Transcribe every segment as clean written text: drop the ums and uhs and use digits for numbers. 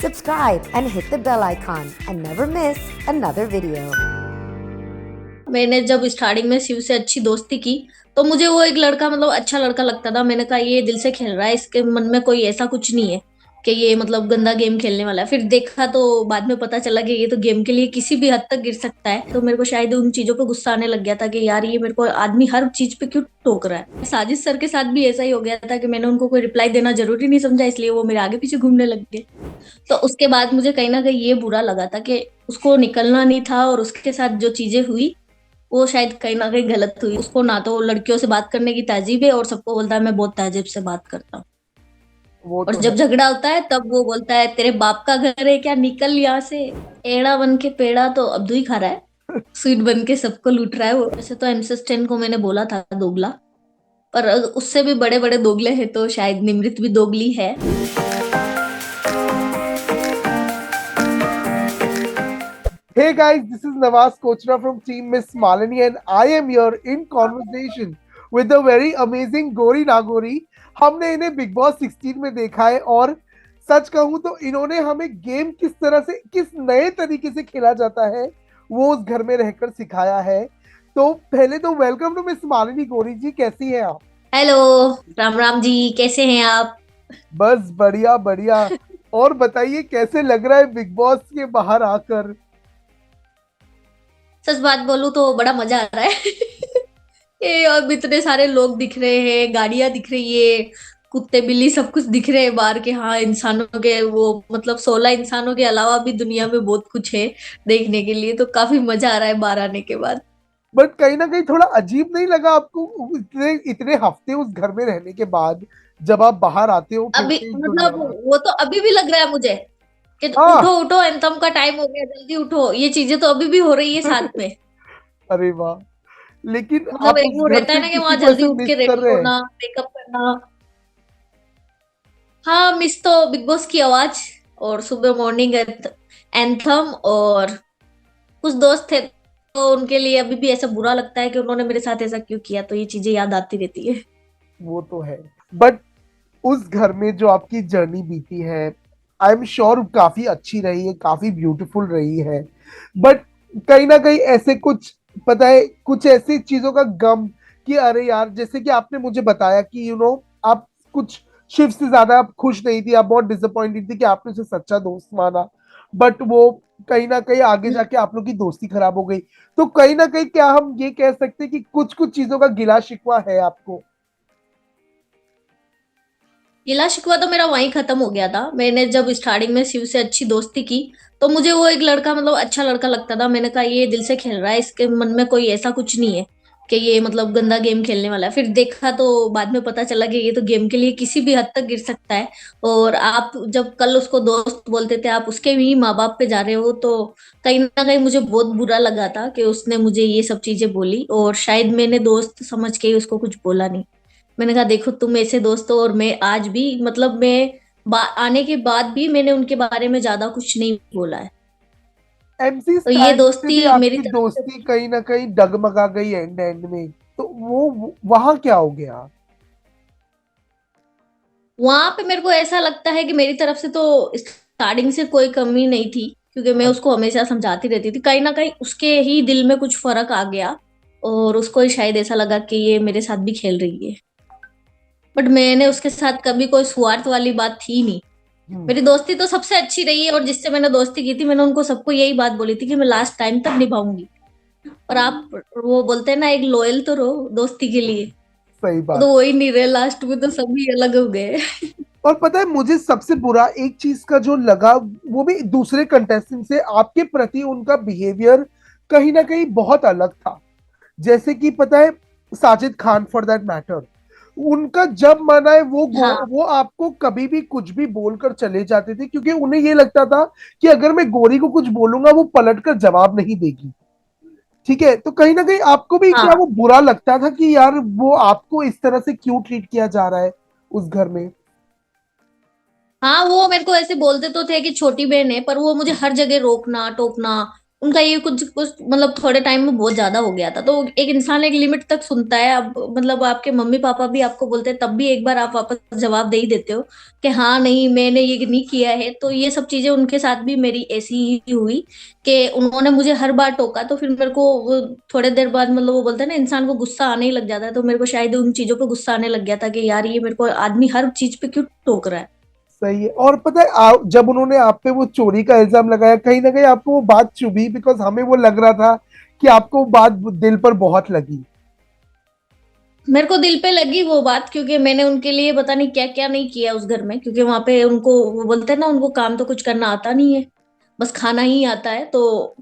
subscribe and hit the bell icon and never miss another video. मैंने जब starting में शिव से अच्छी दोस्ती की तो मुझे वो एक लड़का मतलब अच्छा लड़का लगता था। मैंने कहा ये दिल से खेल रहा है, इसके मन में कोई ऐसा कुछ नहीं है कि ये मतलब गंदा गेम खेलने वाला है। फिर देखा तो बाद में पता चला कि ये तो गेम के लिए किसी भी हद तक गिर सकता है। तो मेरे को शायद उन चीजों पे गुस्सा आने लग गया था कि यार ये मेरे को आदमी हर चीज पे क्यों टोक रहा है। साजिद सर के साथ भी ऐसा ही हो गया था कि मैंने उनको कोई रिप्लाई देना जरूरी नहीं समझा, इसलिए वो मेरे आगे पीछे घूमने लग गए। तो उसके बाद मुझे कहीं ना कहीं ये बुरा लगा था कि उसको निकलना नहीं था, और उसके साथ जो चीजें हुई वो शायद कहीं ना कहीं गलत हुई। उसको ना तो लड़कियों से बात करने की तहजीब है और सबको बोलता है मैं बहुत तहजीब से बात करता हूँ। वो और तो जब है। झगड़ा होता है तब वो बोलता है तेरे बाप का घर है क्या, निकल यहाँ से। एड़ा बन के पेड़ा तो अब्दू ही खा रहा है, स्वीट बन के सबको लूट रहा है वो। वैसे तो एमसेस्टेन को मैंने बोला था दोगला, पर उससे भी बड़े बड़े दोगले हैं तो शायद निमृत भी दोगली है। Hey guys, this is Nawaz Kochra from Team Miss Malini and I am here in conversation with the very amazing Gori Nagori. हमने इन्हें बिग बॉस 16 में देखा है और सच कहूं तो इन्होंने हमें गेम किस तरह से किस नए तरीके से खेला जाता है वो उस घर में रहकर सिखाया है। तो पहले तो वेलकम टू मिस मालिनी। गोरी जी कैसी हैं आप? हेलो, राम राम जी, कैसे हैं आप? बस बढ़िया बढ़िया। और बताइए कैसे लग रहा है बिग बॉस के बाहर आकर? सच बात बोलूं तो बड़ा मजा आ रहा है। ये और इतने सारे लोग दिख रहे हैं, गाड़ियां दिख रही है, कुत्ते बिल्ली सब कुछ दिख रहे हैं बाहर के। हाँ, इंसानों के वो मतलब 16 इंसानों के अलावा भी दुनिया में बहुत कुछ है देखने के लिए। तो काफी मजा आ रहा है बाहर आने के बाद। बट कहीं ना कहीं थोड़ा अजीब नहीं लगा आपको इतने इतने हफ्ते उस घर में रहने के बाद जब आप बाहर आते हो फिर अभी से इस दुनिया मतलब में? वो तो अभी भी लग रहा है मुझे कि हाँ। उठो उठो, एंथम का टाइम हो गया, जल्दी उठो। ये चीजें तो अभी भी हो रही है साथ में। अरे वाह। लेकिन मतलब आप एक उस वो घर रहता है से ना कि किसी वहां को जल्दी ऐसे उठ मिस के कर रेडी रहे हैं? होना, मेकअप करना। हाँ, मिस तो बिग बॉस की आवाज और सुबह मॉर्निंग एंथम। और कुछ दोस्त थे तो उनके लिए अभी भी ऐसा बुरा लगता है कि उन्होंने मेरे साथ ऐसा क्यों किया, तो ये चीजें याद आती रहती है। वो तो है। बट उस घर में जो आपकी जर्नी बीती है आई एम श्योर काफी अच्छी रही है, काफी ब्यूटीफुल रही है। बट कहीं ना कहीं ऐसे कुछ पता है कुछ ऐसी चीजों का गम कि अरे यार जैसे कि आपने मुझे बताया कि आप कुछ शिव से ज्यादा आप खुश नहीं थी, आप बहुत डिसअपॉइंटेड थी कि आपने उसे सच्चा दोस्त माना। बट वो कहीं ना कहीं आगे जाके आप लोग की दोस्ती खराब हो गई। तो कहीं ना कहीं क्या हम ये कह सकते हैं कि कुछ कुछ चीजों का गिला शिकवा है आपको? गिला शिकवा तो मेरा वहीं खत्म हो गया था। मैंने जब स्टार्टिंग में शिव से अच्छी दोस्ती की तो मुझे वो एक लड़का मतलब अच्छा लड़का लगता था। मैंने कहा ये दिल से खेल रहा है, इसके मन में कोई ऐसा कुछ नहीं है कि ये मतलब गंदा गेम खेलने वाला है। फिर देखा तो बाद में पता चला कि ये तो गेम के लिए किसी भी हद तक गिर सकता है। और आप जब कल उसको दोस्त बोलते थे, आप उसके भी माँ बाप पे जा रहे हो, तो कहीं ना कहीं मुझे बहुत बुरा लगा था कि उसने मुझे ये सब चीजें बोली। और शायद मैंने दोस्त समझ के ही उसको कुछ बोला नहीं। मैंने कहा देखो तुम ऐसे दोस्त हो, और मैं आज भी मतलब आने के बाद भी मैंने उनके बारे में ज्यादा कुछ नहीं बोला है। एमसी तो ये स्टैंड से दोस्ती भी मेरी आपकी तरफ से। दोस्ती कहीं ना कहीं डगमगा गई एंड एंड में। तो वो वहां क्या हो गया? वहां पे मेरे को ऐसा लगता है कि मेरी तरफ से तो स्टार्टिंग से कोई कमी नहीं थी, क्योंकि मैं उसको हमेशा समझाती रहती थी। कहीं ना कहीं उसके ही दिल में कुछ फर्क आ गया और उसको ही शायद ऐसा लगा कि ये मेरे साथ भी खेल रही है। बट मैंने उसके साथ कभी कोई स्वार्थ वाली बात थी नहीं। हम्म। मेरी दोस्ती तो सबसे अच्छी रही है, और जिससे मैंने दोस्ती की थी मैंने उनको सबको यही बात बोली थी कि मैं लास्ट टाइम तक निभाऊंगी। और आप वो बोलते हैं ना, एक लॉयल तो रहो दोस्ती के लिए। सही वो बात। तो वही नहीं रहे, लास्ट में तो सभी अलग हो गए। और पता है मुझे सबसे बुरा एक चीज का जो लगा वो भी दूसरे कंटेस्टेंट से आपके प्रति उनका बिहेवियर कहीं ना कहीं बहुत अलग था। जैसे कि पता है Sajid Khan for that matter, उनका जब मन आए हाँ वो आपको कभी भी कुछ भी बोलकर चले जाते थे क्योंकि उन्हें ये लगता था कि अगर मैं गोरी को कुछ बोलूंगा वो पलटकर जवाब नहीं देगी। ठीक है, तो कहीं ना कहीं आपको भी क्या हाँ वो बुरा लगता था कि यार वो आपको इस तरह से क्यों ट्रीट किया जा रहा है उस घर में? हाँ, वो मेरे को ऐसे बोलते तो थे कि छोटी बहन है, पर वो मुझे हर जगह रोकना टोकना, उनका ये कुछ कुछ मतलब थोड़े टाइम में बहुत ज्यादा हो गया था। तो एक इंसान एक लिमिट तक सुनता है। अब मतलब आपके मम्मी पापा भी आपको बोलते हैं, तब भी एक बार आप वापस जवाब दे ही देते हो कि हाँ नहीं मैंने ये नहीं किया है। तो ये सब चीजें उनके साथ भी मेरी ऐसी ही हुई कि उन्होंने मुझे हर बार टोका। तो फिर मेरे को वो थोड़े देर बाद मतलब वो बोलते हैं ना, इंसान को गुस्सा आने ही लग जाता है। तो मेरे को शायद उन चीजों पे गुस्सा आने लग गया था कि यार ये मेरे को आदमी हर चीज पे क्यों टोक रहा है। सही है। और पता है जब उन्होंने आप पे वो चोरी का इल्जाम लगाया, कहीं ना कहीं आपको वो बात चुभी, बिकॉज हमें वो लग रहा था कि आपको वो बात दिल पर बहुत लगी। मेरे को दिल पे लगी वो बात, क्योंकि मैंने उनके लिए पता नहीं क्या क्या नहीं किया उस घर में। क्योंकि वहां पे उनको वो बोलते हैं ना, उनको काम तो कुछ करना आता नहीं है, बस खाना ही आता है। तो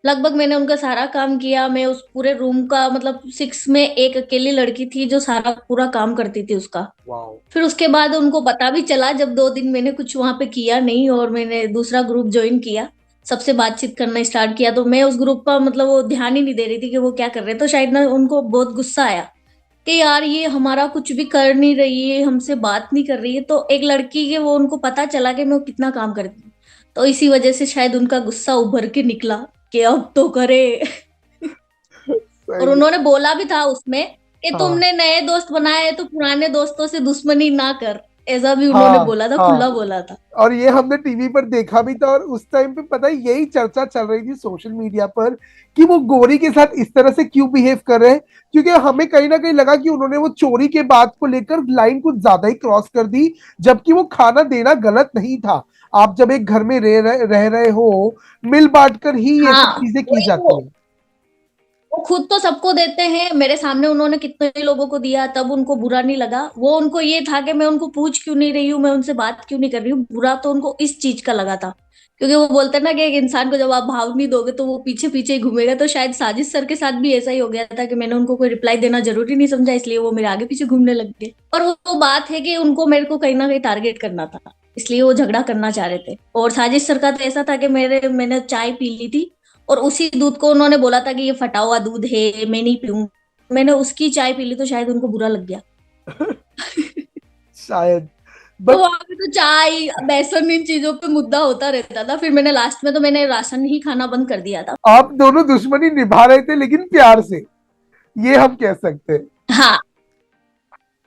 लगभग मैंने उनका सारा काम किया। मैं उस पूरे रूम का मतलब 6 में एक अकेली लड़की थी जो सारा पूरा काम करती थी उसका। वाह। फिर उसके बाद उनको पता भी चला जब 2 दिन मैंने कुछ वहां पे किया नहीं और मैंने दूसरा ग्रुप ज्वाइन किया, सबसे बातचीत करना स्टार्ट किया। तो मैं उस ग्रुप का मतलब वो ध्यान ही नहीं दे रही थी कि वो क्या कर रहे हैं। तो शायद ना उनको बहुत गुस्सा आया कि यार ये हमारा कुछ भी कर नहीं रही है, हमसे बात नहीं कर रही है। तो एक लड़की के वो उनको पता चला कि मैं कितना काम करती हूँ। तो इसी वजह से शायद उनका गुस्सा उभर के निकला कि अब तो करे। और सही है। उन्होंने बोला भी था उसमें कि हाँ तुमने नए दोस्त बनाए हैं तो पुराने दोस्तों से दुश्मनी ना कर। ऐसा भी उन्होंने हाँ बोला था, खुला हाँ। बोला था। और ये हमने टीवी पर देखा भी था, और उस टाइम पे पता है यही चर्चा चल रही थी सोशल मीडिया पर कि वो गौरी के साथ इस तरह से क्यों बिहेव कर रहे हैं। क्योंकि हमें कहीं ना कहीं लगा कि उन्होंने वो चोरी के बात को लेकर लाइन कुछ ज्यादा ही क्रॉस कर दी, जबकि वो खाना देना गलत नहीं था। आप जब एक घर में रह रहे हो, मिल बांट कर ही ये सब हाँ चीजें की वही जाती हैं। वो खुद तो सबको देते हैं। मेरे सामने उन्होंने कितने ही लोगों को दिया, तब उनको बुरा नहीं लगा। वो उनको ये था कि मैं उनको पूछ क्यों नहीं रही हूँ, मैं उनसे बात क्यों नहीं कर रही हूँ। बुरा तो उनको इस चीज का लगा था, क्योंकि वो बोलते हैं ना कि एक इंसान को जब आप भाव नहीं दोगे तो वो पीछे पीछे ही घूमेगा। तो शायद साजिश सर के साथ भी ऐसा ही हो गया था कि मैंने उनको कोई रिप्लाई देना जरूरी नहीं समझा, इसलिए वो मेरे आगे पीछे घूमने लग गए। और वो बात है कि उनको मेरे को कहीं ना कहीं टारगेट करना था, इसलिए वो झगड़ा करना चाह रहे थे। और साजिश सर का तो ऐसा था कि मैंने चाय पी ली थी और उसी दूध को उन्होंने बोला था कि ये फटा हुआ दूध है, मैं नहीं पीऊँ। मैंने उसकी चाय पी ली तो शायद उनको बुरा लग गया। शायद। तो बट वहां पे तो चाय बेसन इन चीजों पे मुद्दा होता रहता था। फिर मैंने लास्ट में तो मैंने राशन ही खाना बंद कर दिया था। आप दोनों दुश्मनी निभा रहे थे, लेकिन प्यार से, ये हम कह सकते हैं। हाँ।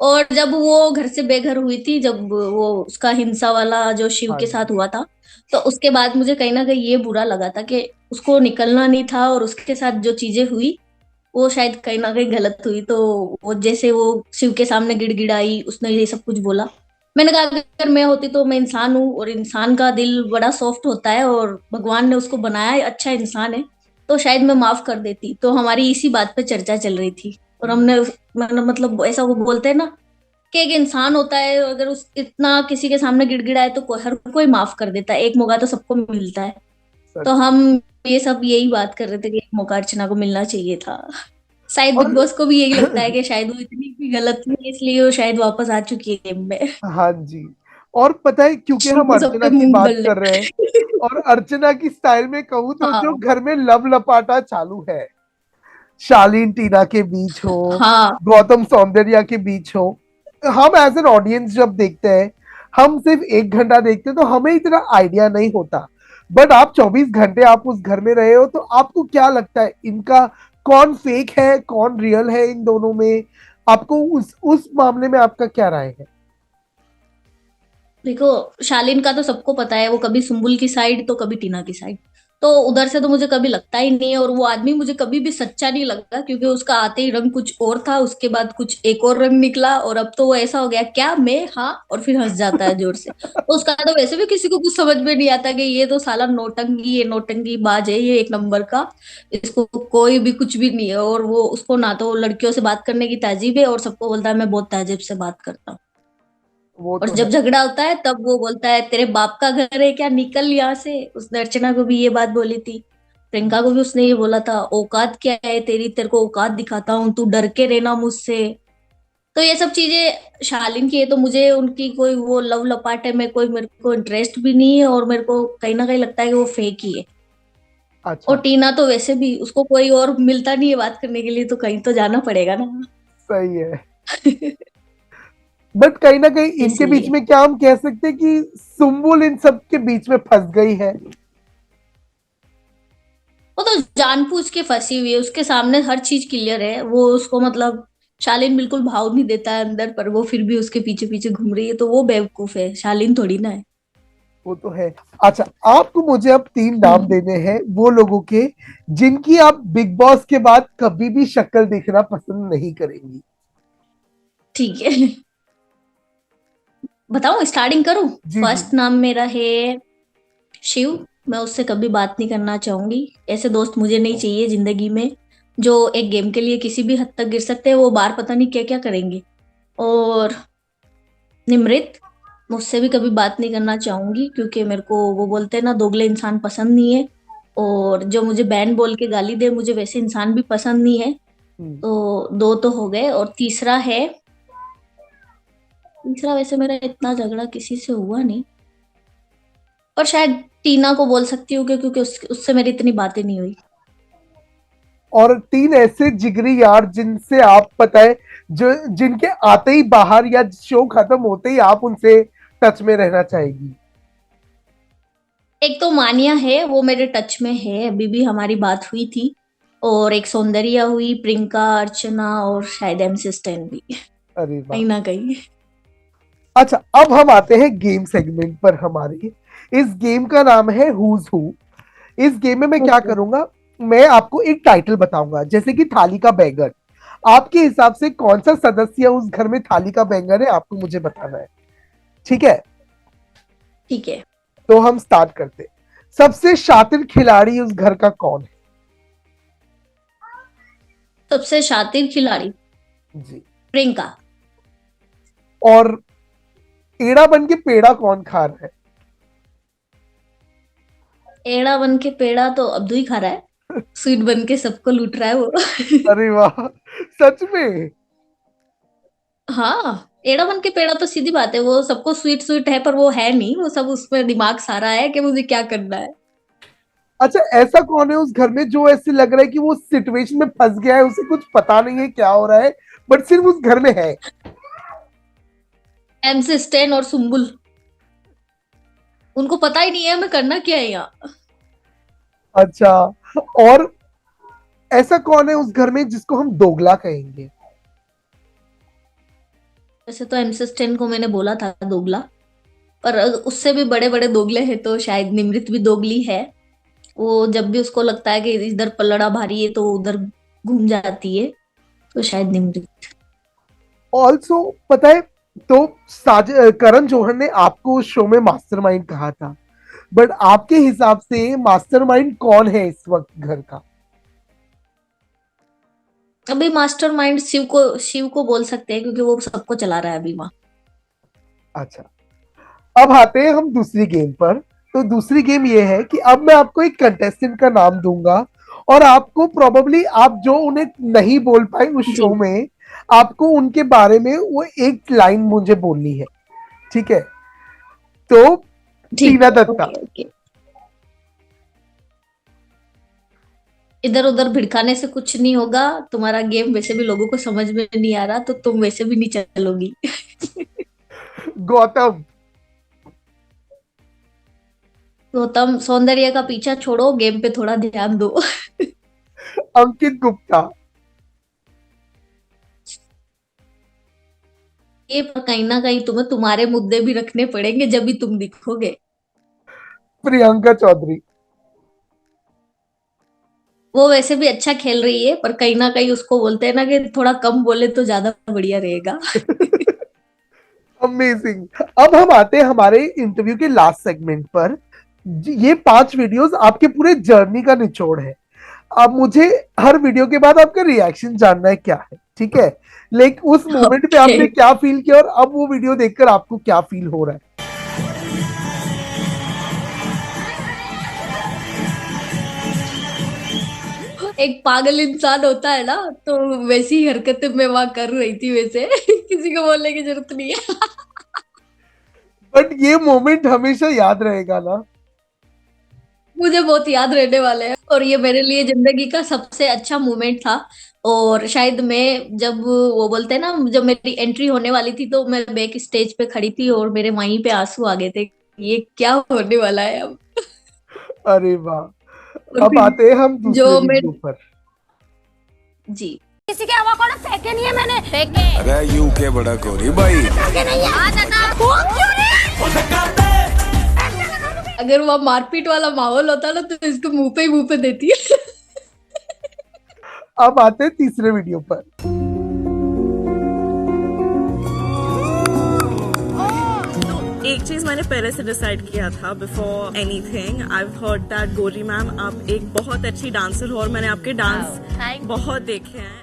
और जब वो घर से बेघर हुई थी, जब वो उसका हिंसा वाला जो शिव हाँ के जी। साथ हुआ था, तो उसके बाद मुझे कहीं ना कहीं ये बुरा लगा था कि उसको निकलना नहीं था। और उसके साथ जो चीजें हुई वो शायद कहीं ना कहीं गलत हुई। तो वो जैसे वो शिव के सामने गिड़गिड़ाई, उसने ये सब कुछ बोला। मैंने कहा अगर मैं होती तो मैं इंसान हूँ और इंसान का दिल बड़ा सॉफ्ट होता है और भगवान ने उसको बनाया है, अच्छा इंसान है, तो शायद मैं माफ कर देती। तो हमारी इसी बात पे चर्चा चल रही थी। और हमने मतलब ऐसा वो बोलते हैं ना कि एक इंसान होता है, अगर उस इतना किसी के सामने गिड़गिड़ाए तो हर कोई माफ कर देता है। एक मौका तो सबको मिलता है। तो सच। हम ये सब यही बात कर रहे थे कि एक मौका अर्चना को मिलना चाहिए था। शायद और बिग बॉस को भी यही लगता है कि शायद वो इतनी भी गलत नहीं है, इसलिए वो शायद वापस आ चुकी है गेम में। हाँ जी। और पता है, क्योंकि हम वो सब अर्चना पे की मूंग बात बल्ले। कर रहे हैं, और अर्चना की स्टाइल में कहूँ तो जो हाँ घर में लव लपाटा चालू है, शालीन टीना के बीच हो, हाँ। गौतम सौंदर्या के बीच हो, हम एज एन ऑडियंस जब देखते हैं, हम सिर्फ 1 घंटा देखते हैं तो हमें इतना आइडिया नहीं होता। बट आप 24 घंटे आप उस घर में रहे हो, तो आपको क्या लगता है इनका कौन फेक है कौन रियल है इन दोनों में? आपको उस मामले में आपका क्या राय है? देखो, शालीन का तो सबको पता है, वो कभी सुम्बुल की साइड तो कभी टीना की साइड। तो उधर से तो मुझे कभी लगता ही नहीं है। और वो आदमी मुझे कभी भी सच्चा नहीं लगता, क्योंकि उसका आते ही रंग कुछ और था, उसके बाद कुछ एक और रंग निकला, और अब तो वो ऐसा हो गया क्या मैं हाँ, और फिर हंस जाता है जोर से। तो उसका तो वैसे भी किसी को कुछ समझ में नहीं आता कि ये तो साला नौटंकी, ये नौटंकी बाज है, ये एक नंबर का, इसको कोई भी कुछ भी नहीं है। और वो उसको ना तो लड़कियों से बात करने की तहजीब है, और सबको बोलता है मैं बहुत तहजीब से बात करता हूँ। वो और तो जब है। झगड़ा होता है तब वो बोलता है तेरे बाप का घर है क्या, निकल यहाँ से। उसने अर्चना को भी ये बात बोली थी, प्रियंका को भी उसने ये बोला था, औकात क्या है तेरी, तेरे को औकात दिखाता हूँ, तू डर के रहना मुझसे। तो ये सब चीजें शालीन की है। तो मुझे उनकी कोई वो लव लपाटे में कोई मेरे को इंटरेस्ट भी नहीं है, और मेरे को कहीं ना कहीं लगता है कि वो फेक ही है। और अच्छा। टीना तो वैसे भी उसको कोई और मिलता नहीं है बात करने के लिए, तो कहीं तो जाना पड़ेगा ना। सही है। बट कहीं ना कहीं इनके बीच इसलिए में क्या हम कह सकते हैं कि सुम्बुल इन सब के बीच में फंस गई है? वो तो जानबूझ के फंसी हुई है, उसके सामने हर चीज क्लियर है, वो उसको मतलब शालीन बिल्कुल भाव नहीं देता है अंदर, पर वो फिर भी उसके पीछे पीछे घूम रही है, तो वो बेवकूफ है, शालीन थोड़ी ना है। वो तो है। अच्छा, आपको मुझे अब 3 नाम हम्म। देने हैं वो लोगों के जिनकी आप बिग बॉस के बाद कभी भी शक्ल देखना पसंद नहीं करेंगी। ठीक है। बताऊं, स्टार्टिंग करूं? जी जी। फर्स्ट नाम मेरा है शिव। मैं उससे कभी बात नहीं करना चाहूंगी। ऐसे दोस्त मुझे नहीं चाहिए जिंदगी में, जो एक गेम के लिए किसी भी हद तक गिर सकते हैं, वो बाहर पता नहीं क्या क्या करेंगे। और निमृत, मुझसे भी कभी बात नहीं करना चाहूंगी, क्योंकि मेरे को वो बोलते हैं ना, दोगले इंसान पसंद नहीं है। और जो मुझे बैन बोल के गाली दे, मुझे वैसे इंसान भी पसंद नहीं है। हम्म। तो दो तो हो गए, और तीसरा वैसे मेरा इतना झगड़ा किसी से हुआ नहीं, पर शायद टीना को बोल सकती हूँ, क्योंकि उससे मेरी इतनी बातें नहीं हुई। और 3 ऐसे जिगरी यार जिनसे आप पता है, जो जिनके आते ही बाहर या शो खत्म होते ही आप उनसे टच में रहना चाहेगी। एक तो मानिया है, वो मेरे टच में है, अभी भी हमारी बात हुई थी। और एक सौंदर्या हुई, प्रियंका, अर्चना, और शायद एमसी स्टैन भी, अरे वाह। कहीं ना कहीं। अच्छा, अब हम आते हैं गेम सेगमेंट पर हमारे। इस गेम का नाम है हुज हु। इस गेम में मैं क्या ओके। करूंगा, मैं आपको एक टाइटल बताऊंगा जैसे कि थाली का बैंगर। आपके हिसाब से कौन सा सदस्य उस घर में थाली का बैंगर है, आपको मुझे बताना है। ठीक है, ठीक है। तो हम स्टार्ट करते हैं। सबसे शातिर खिलाड़ी उस घर का कौन है? सबसे शातिर खिलाड़ी जी। प्रियंका। और एड़ा बन के पेड़ा कौन खा रहा है? एड़ा बन के पेड़ा तो अब्दू ही खा रहा है, स्वीट बन के सबको लूट रहा है वो। अरे वाह, सच में। हाँ, एड़ा बन के पेड़ा तो सीधी बात है, वो सबको स्वीट स्वीट है, पर वो है नहीं, वो सब उसमें दिमाग सारा है कि मुझे क्या करना है। अच्छा, ऐसा कौन है उस घर में जो ऐसे लग रहा है कि वो सिचुएशन में फंस गया है, उसे कुछ पता नहीं है क्या हो रहा है, बट सिर्फ उस घर में है? एमसी स्टैन और सुम्बुल, उनको पता ही नहीं है मैं करना क्या है यहाँ। अच्छा, और ऐसा कौन है उस घर में जिसको हम दोगला कहेंगे? वैसे तो एमसी स्टैन को मैंने बोला था दोगला, पर उससे भी बड़े बड़े दोगले हैं, तो शायद निमृत भी दोगली है। वो जब भी उसको लगता है कि इधर पल्लड़ा भारी है, तो उधर घूम जाती है, तो शायद निमृत। ऑल्सो पता है, तो करण जौहर ने आपको उस शो में मास्टरमाइंड कहा था, बट आपके हिसाब से मास्टरमाइंड कौन है इस वक्त घर का? अभी मास्टरमाइंड शिव को बोल सकते हैं, क्योंकि वो सबको चला रहा है अभी वहां। अच्छा, अब आते हैं हम दूसरी गेम पर। तो दूसरी गेम ये है कि अब मैं आपको एक कंटेस्टेंट का नाम दूंगा, और आपको प्रोबेबली आप जो उन्हें नहीं बोल पाए उस जी। शो में, आपको उनके बारे में वो एक लाइन मुझे बोलनी है। ठीक है, तो ठीक टीना है। दत्ता। Okay okay. इधर उधर भिड़काने से कुछ नहीं होगा, तुम्हारा गेम वैसे भी लोगों को समझ में नहीं आ रहा, तो तुम वैसे भी नहीं चलोगी। गौतम। गौतम, सौंदर्य का पीछा छोड़ो, गेम पे थोड़ा ध्यान दो। अंकित गुप्ता। ये पर कहीं ना कहीं तुम्हें तुम्हारे मुद्दे भी रखने पड़ेंगे, जब भी तुम दिखोगे। प्रियंका चौधरी। वो वैसे भी अच्छा खेल रही है, पर कहीं ना कहीं उसको बोलते हैं ना कि थोड़ा कम बोले तो ज्यादा बढ़िया रहेगा। अमेजिंग। अब हम आते हैं हमारे इंटरव्यू के लास्ट सेगमेंट पर। ये 5 वीडियोस आपके पूरे जर्नी का निचोड़ है। अब मुझे हर वीडियो के बाद आपका रिएक्शन जानना है क्या है, ठीक है? लेकिन उस मोमेंट पे ओके। आपने क्या फील किया, और अब वो वीडियो देखकर आपको क्या फील हो रहा है? एक पागल इंसान होता है ना, तो वैसी ही हरकतें मैं वहां कर रही थी वैसे। किसी को बोलने की जरूरत नहीं है। बट ये मोमेंट हमेशा याद रहेगा ना? मुझे बहुत याद रहने वाले हैं, और ये मेरे लिए जिंदगी का सबसे अच्छा मोमेंट था। और शायद मैं जब वो बोलते हैं ना, जब मेरी एंट्री होने वाली थी, तो मैं बैक स्टेज पे खड़ी थी, और मेरे वहीं पे आंसू आ गए थे, ये क्या होने वाला है अब। अरे वाह। और अब फिर आते हैं हम दूसरे जो मैं वीडियो पर। जी किसी के एवोकाडो फेंके नहीं है मैंने। फेंके अरे यू के बड़ा गोरी भाई नहीं है। आ जाना। क्यों नहीं? अगर वहाँ मारपीट वाला माहौल होता ना तो इसको मुंह पे देती है। अब आते हैं तीसरे वीडियो पर। एक चीज मैंने पहले से डिसाइड किया था before anything. I heard that Gauri ma'am आप एक बहुत अच्छी डांसर हो और मैंने आपके डांस बहुत देखे हैं।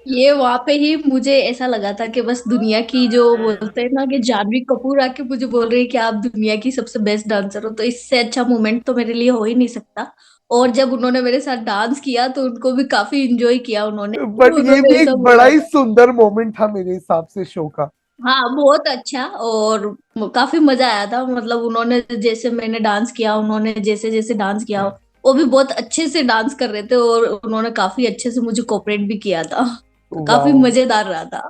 ये वहां पे ही मुझे ऐसा लगा था कि बस दुनिया की जो बोलते हैं ना कि जानवी कपूर आके मुझे बोल रही है कि आप दुनिया की सबसे बेस्ट डांसर हो, तो इससे अच्छा मोमेंट तो मेरे लिए हो ही नहीं सकता। और जब उन्होंने मेरे साथ डांस किया तो उनको भी काफी इंजॉय किया उन्होंने, बट तो ये उन्होंने भी ऐसा एक बड़ा बोला ही सुंदर मोमेंट था मेरे हिसाब से शो का। हाँ बहुत अच्छा। और काफी मजा आया था, मतलब उन्होंने जैसे मैंने डांस किया, उन्होंने जैसे जैसे डांस किया वो भी बहुत अच्छे से डांस कर रहे थे और उन्होंने काफी अच्छे से मुझे कोऑपरेट भी किया था, तो काफी वाह। मजेदार रहा था।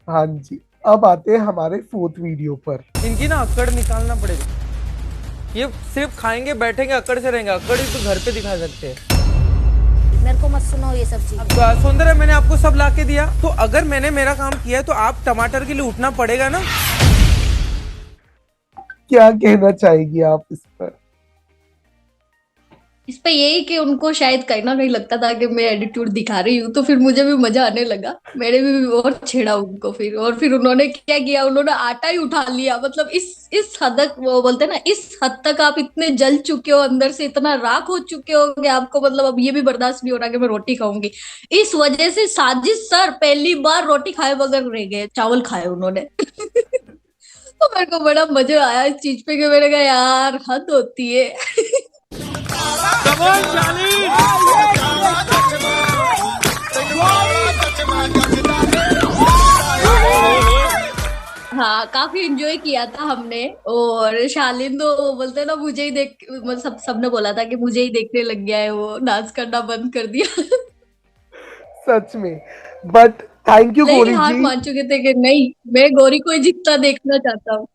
हाँ जी, अब आते हैं हमारे फोर्थ वीडियो पर। इनकी ना अकड़ निकालना पड़ेगा। ये सिर्फ खाएंगे बैठेंगे अकड़ से रहेंगे। अकड़ ही तो घर पे दिखा सकते हैं। मेरे को मत सुनाओ ये सब चीज। अब सौंदर्य मैंने आपको सब ला के दिया, तो अगर मैंने मेरा काम किया है तो आप टमाटर के लिए उठना पड़ेगा ना। क्या कहना चाहेगी आप इस पर? इस पे यही कि उनको शायद कहीं ना कहीं लगता था कि मैं एटीट्यूड दिखा रही हूँ, तो फिर मुझे भी मजा आने लगा, मैंने भी और छेड़ा उनको। फिर उन्होंने क्या किया, उन्होंने आटा ही उठा लिया। मतलब इस हद तक, वो बोलते हैं ना, इस हद तक आप इतने जल चुके हो, अंदर से इतना राख हो चुके हो कि आपको मतलब अब ये भी बर्दाश्त नहीं हो रहा कि मैं रोटी खाऊंगी। इस वजह से साजिद सर पहली बार रोटी खाए बगैर रह गए, चावल खाए उन्होंने। तो मेरे को बड़ा मजा आया इस चीज पे कि मैंने कहा यार हद होती है। हाँ काफी एंजॉय किया था हमने। और शालीन तो बोलते हैं ना, मुझे ही देख, मतलब सबने बोला था कि मुझे ही देखने लग गया है, वो डांस करना बंद कर दिया। सच में। बट थैंक यू गौरी लेकिन हार जी, मान चुके थे कि नहीं, मैं गौरी को ही जीतता देखना चाहता हूँ।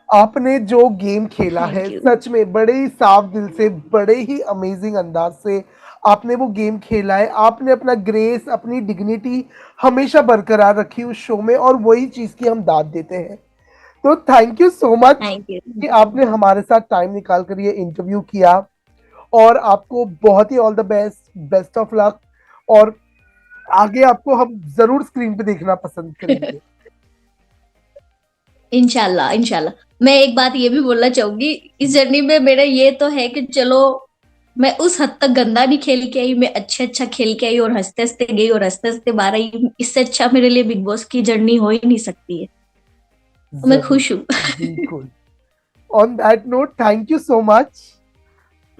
आपने जो गेम खेला है थैंक यू। सच में बड़े ही साफ दिल से, बड़े ही अमेजिंग अंदाज से आपने वो गेम खेला है। आपने अपना ग्रेस, अपनी डिग्निटी हमेशा बरकरार रखी उस शो में, और वही चीज की हम दाद देते हैं। तो thank you so much thank you. कि आपने हमारे साथ टाइम निकाल कर ये इंटरव्यू किया, और आपको बहुत ही all the best, best of luck. और आगे आपको हम जरूर स्क्रीन पे देखना पसंद करेंगे। इंशाल्लाह इंशाल्लाह। मैं एक बात ये भी बोलना चाहूंगी, इस जर्नी में मेरा ये तो है कि चलो मैं उस हद तक गंदा नहीं खेल के आई, मैं अच्छा खेल के आई और हंसते हंसते गई और हंसते हंसते बाहर आई। इससे अच्छा मेरे लिए बिग बॉस की जर्नी हो ही नहीं सकती है, तो मैं खुश हूँ। बिल्कुल। On that note, thank you so much.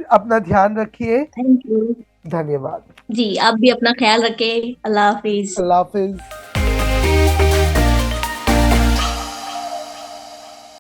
अपना ध्यान रखिए। Thank you. धन्यवाद। जी आप भी अपना ख्याल रखें। अल्लाह हाफिज। अल्लाह हाफिज।